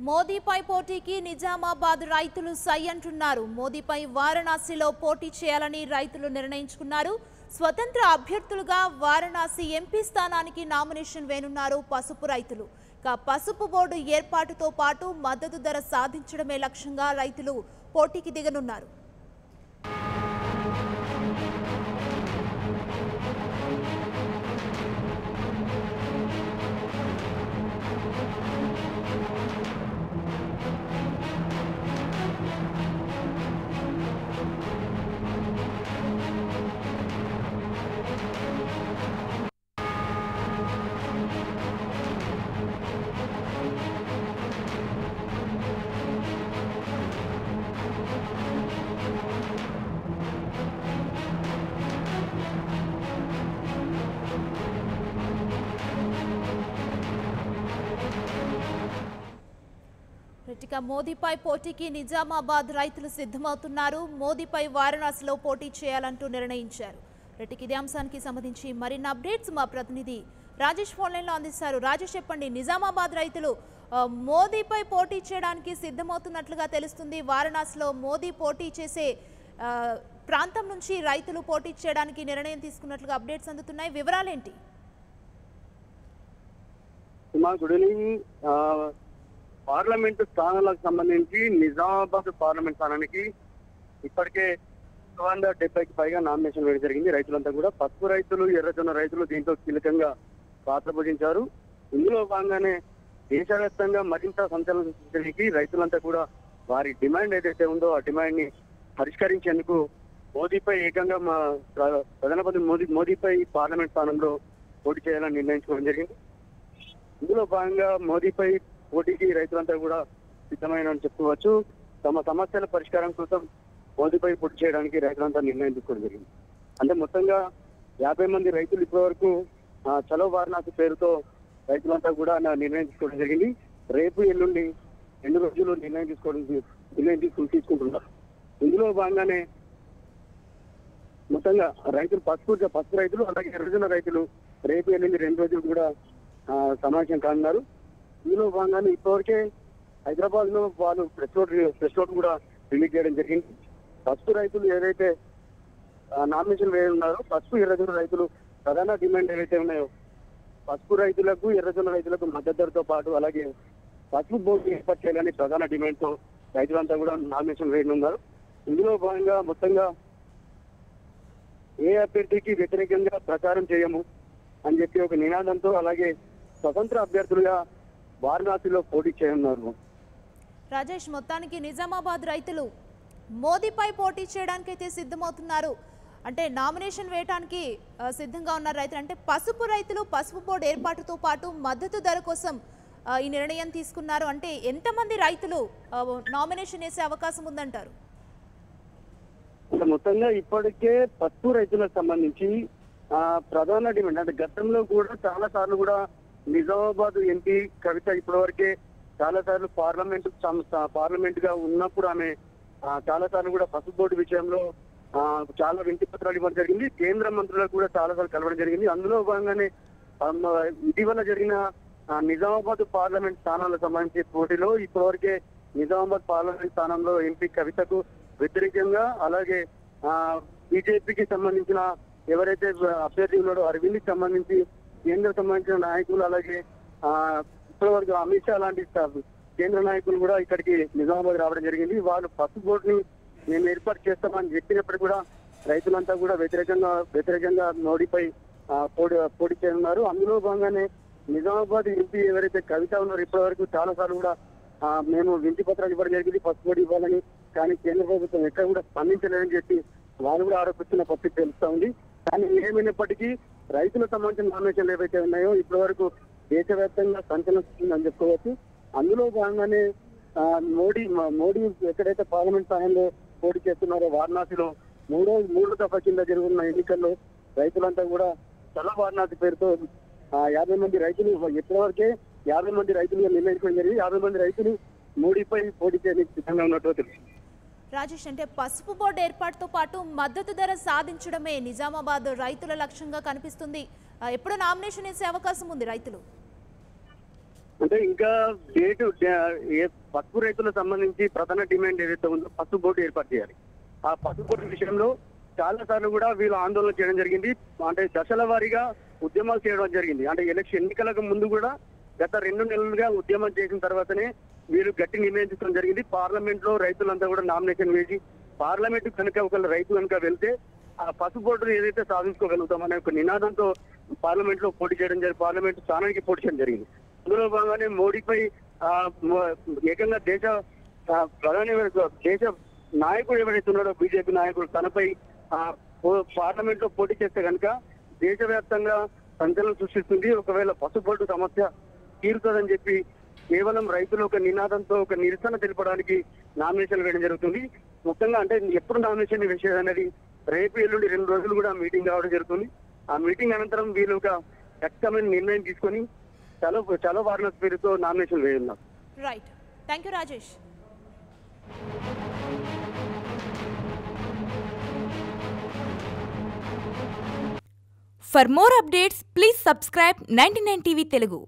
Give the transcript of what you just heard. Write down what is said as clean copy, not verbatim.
మోదీపై పోటీకి నిజామాబాద్ రైతులు సై అంటున్నారు. మోదీపై వారణాసిలో పోటీ చేయాలని రైతులు నిర్ణయించుకున్నారు. స్వతంత్ర అభ్యర్థులుగా వారణాసి ఎంపీ స్థానానికి నామినేషన్ వేనున్నారు పసుపు రైతులు. పసుపు బోర్డు ఏర్పాటుతో పాటు మద్దతు ధర సాధించడమే లక్ష్యంగా రైతులు పోటీకి దిగనున్నారు. మోదీపై పోటీకి నిజామాబాద్ రైతులు సిద్ధమవుతున్నారు. మోదీపై వారణాసిలో పోటీ చేయాలంటూ నిర్ణయించారు. ఇదే అంశానికి సంబంధించి మరిన్ని అప్డేట్స్ మా ప్రతినిధి రాజేష్ ఫోన్ లైన్లో అందిస్తారు. రాజేష్, చెప్పండి, నిజామాబాద్ రైతులు మోదీపై పోటీ చేయడానికి సిద్ధమవుతున్నట్లుగా తెలుస్తుంది. వారణాసిలో మోదీ పోటీ చేసే ప్రాంతం నుంచి రైతులు పోటీ చేయడానికి నిర్ణయం తీసుకున్నట్లుగా అప్డేట్స్ అందుతున్నాయి. వివరాలేంటి? Good evening. పార్లమెంటు స్థానాలకు సంబంధించి నిజామాబాద్ పార్లమెంట్ స్థానానికి ఇప్పటికే 270కి పైగా నామినేషన్ వేయడం జరిగింది. రైతులంతా కూడా పసుపు రైతులు, ఎర్రజొన్న రైతులు దీంట్లో కీలకంగా పాత్ర పోషించారు. ఇందులో భాగంగానే దేశవ్యాప్తంగా మరింత సంచలనం సృష్టించడానికి రైతులంతా కూడా వారి డిమాండ్ ఏదైతే ఉందో ఆ డిమాండ్ ని పరిష్కరించేందుకు మోదీపై ఏకంగా ప్రధానమంత్రి మోదీపై పార్లమెంట్ స్థానంలో పోటీ చేయాలని నిర్ణయించుకోవడం జరిగింది. ఇందులో భాగంగా మోదీపై పోటీకి రైతులంతా కూడా సిద్ధమైన చెప్పుకోవచ్చు. తమ సమస్యల పరిష్కారం కోసం మోదీపై పోటీ చేయడానికి రైతులంతా నిర్ణయం తీసుకోవడం జరిగింది. అంటే మొత్తంగా 50 మంది రైతులు ఇప్పటి వరకు చలో వారణాసి పేరుతో రైతులంతా కూడా నిర్ణయం తీసుకోవడం జరిగింది. రేపు ఎల్లుండి 2 రోజులు నిర్ణయం తీసుకుంటున్నారు. ఇందులో భాగంగానే మొత్తంగా రైతులు పసుపు రైతులు అలాగే ఎర్రజొన్న రైతులు రేపు ఎల్లుండి 2 రోజులు కూడా సమావేశం కానున్నారు. ఇందులో భాగంగానే ఇప్పటివరకే హైదరాబాద్ లో వాళ్ళు ప్రెస్ నోట్ కూడా రిలీజ్ చేయడం జరిగింది. పసుపు రైతులు ఏదైతే నామినేషన్ వేయనున్నారో పసుపు ఎర్రజొన్న రైతులు ప్రధాన డిమాండ్ ఏవైతే ఉన్నాయో పసుపు రైతులకు ఎర్రజొన్న రైతులకు మద్దతు ధరతో పాటు అలాగే పసుపు బోర్డు ఏర్పాటు చేయాలని ప్రధాన డిమాండ్ తో రైతులంతా కూడా నామినేషన్ వేయనున్నారు. ఇందులో భాగంగా మొత్తంగా ఏ అభ్యర్థికి వ్యతిరేకంగా ప్రచారం చేయము అని చెప్పి ఒక నినాదంతో అలాగే స్వతంత్ర అభ్యర్థులుగా వారణాసిలో పోటీ చేయనున్నారు. రాజేష్, మొత్తానికి నిజామాబాద్ రైతులు మోదీపై పోటీ చేయడానికి అయితే సిద్ధమవుతున్నారు. అంటే నామినేషన్ వేయడానికి సిద్ధంగా ఉన్న రైతులు అంటే పసుపు రైతులు పసుపు బోర్డు ఏర్పాటుతో పాటు మద్దతు ధర కోసం ఈ నిర్ణయం తీసుకున్నారు. అంటే ఎంతమంది రైతులు నామినేషన్ వేసే అవకాశం ఉందంటారు? మొత్తంగా ఇప్పటికే పసుపు రైతులకు సంబంధించి ప్రధాన డిమాండ్ అంటే గతంలో కూడా చాలా సార్లు కూడా నిజామాబాద్ ఎంపీ కవిత ఇప్పటివరకే చాలా సార్లు పార్లమెంట్ గా ఉన్నప్పుడు ఆమె చాలా సార్లు కూడా పసుపు బోర్డు విషయంలో చాలా వినతి పత్రాలు ఇవ్వడం జరిగింది. కేంద్ర మంత్రులకు కూడా చాలా సార్లు కలవడం జరిగింది. అందులో భాగంగానే ఇటీవల జరిగిన నిజామాబాద్ పార్లమెంట్ స్థానాలకు సంబంధించి పోటీలో ఇప్పటివరకే నిజామాబాద్ పార్లమెంట్ స్థానంలో ఎంపీ కవితకు వ్యతిరేకంగా అలాగే బీజేపీకి సంబంధించిన ఎవరైతే అభ్యర్థి ఉన్నాడో అరవింద్కి సంబంధించి కేంద్ర సంబంధించిన నాయకులు అలాగే ఇప్పటివరకు అమిత్ షా లాంటి కేంద్ర నాయకులు కూడా ఇక్కడికి నిజామాబాద్ రావడం జరిగింది. వాళ్ళు పసుపు బోర్డుని మేము ఏర్పాటు చేస్తామని చెప్పినప్పుడు కూడా రైతులంతా కూడా వ్యతిరేకంగా మోడీపై పోటీ చేయనున్నారు. అందులో భాగంగానే నిజామాబాద్ ఎంపీ ఎవరైతే కవిత ఉన్నారో ఇప్పటి వరకు చాలా సార్లు కూడా మేము వినతి పత్రాలు ఇవ్వడం జరిగింది పసుపు బోర్డు ఇవ్వాలని, కానీ కేంద్ర ప్రభుత్వం ఎక్కడ కూడా స్పందించలేదని చెప్పి వాళ్ళు కూడా ఆరోపిస్తున్న పరిస్థితి తెలుస్తా ఉంది. కానీ ఏమైనప్పటికీ రైతులకు సంబంధించిన నామినేషన్లు ఏవైతే ఉన్నాయో ఇప్పటి వరకు దేశవ్యాప్తంగా సంచలనం చెప్పుకోవచ్చు. అందులో భాగంగానే మోడీ ఎక్కడైతే పార్లమెంట్ స్థానంలో పోటీ చేస్తున్నారో వారణాసిలో మూడో దఫా కింద జరుగుతున్న ఎన్నికల్లో రైతులంతా కూడా చలో వారణాసి పేరుతో 50 మంది రైతులు ఇప్పటివరకే 50 మంది రైతులు నిర్ణయించుకోవడం జరిగింది. 50 మంది రైతులు మోడీపై పోటీ చేయడానికి సిద్ధంగా ఉన్నట్టు తెలుసు. రాజేష్, అంటే పసుపు బోర్డు ఏర్పాటుతో పాటు మద్దతు ధర సాధించడమే నిజామాబాద్ రైతుల లక్ష్యంగా కనిపిస్తుంది. ఎప్పుడు నామినేషన్ వేసే అవకాశం ఉంది రైతులు? అంటే ఇంకా పసుపు రైతులకు సంబంధించి ప్రధాన డిమాండ్ ఏదైతే ఉందో పసుపు బోర్డు ఏర్పాటు చేయాలి. ఆ పసుపు బోర్డు విషయంలో చాలా సార్లు కూడా వీళ్ళు ఆందోళన చేయడం జరిగింది. అంటే దశల వారీగా ఉద్యమాలు చేయడం జరిగింది. అంటే ఎన్నికలకు ముందు కూడా గత 2 నెలలుగా ఉద్యమం చేసిన తర్వాతనే వీళ్ళు గట్టి నిర్ణయం తీసుకోవడం జరిగింది. పార్లమెంట్ లో రైతులంతా కూడా నామినేషన్ వేసి పార్లమెంట్ కనుక ఒక రైతు కనుక వెళ్తే ఆ పసుపు బోర్డును ఏదైతే సాధించుకోగలుగుతాం అనే ఒక నినాదంతో పార్లమెంట్ లో పోటీ చేయడం జరిగింది. పార్లమెంట్ స్థానానికి పోటీ చేయడం జరిగింది. అందులో భాగంగానే మోడీపై ఏకంగా దేశ నాయకుడు ఎవరైతే ఉన్నాడో బీజేపీ నాయకుడు తనపై పార్లమెంట్ లో పోటీ చేస్తే కనుక దేశవ్యాప్తంగా సంచలనం సృష్టిస్తుంది. ఒకవేళ పసుపు బోర్డు సమస్య తీరుతుందని చెప్పి కేవలం రైతులు ఒక నినాదంతో ఒక నిరసన తెలపడానికి నామినేషన్ వేయడం జరుగుతుంది. ముఖ్యంగా అంటే ఎప్పుడు నామినేషన్ వేసేది అనేది రేపు ఎల్లుండి 2 రోజులు కూడా మీటింగ్ కావడం జరుగుతుంది. ఆ మీటింగ్ అనంతరం వీళ్ళు ఒక ఖచ్చితమైన నిర్ణయం తీసుకొని చలో వారణాసి పేరుతో నామినేషన్ వేయనున్నారు. Right, thank you Rajesh. For more updates, please subscribe 99 TV Telugu.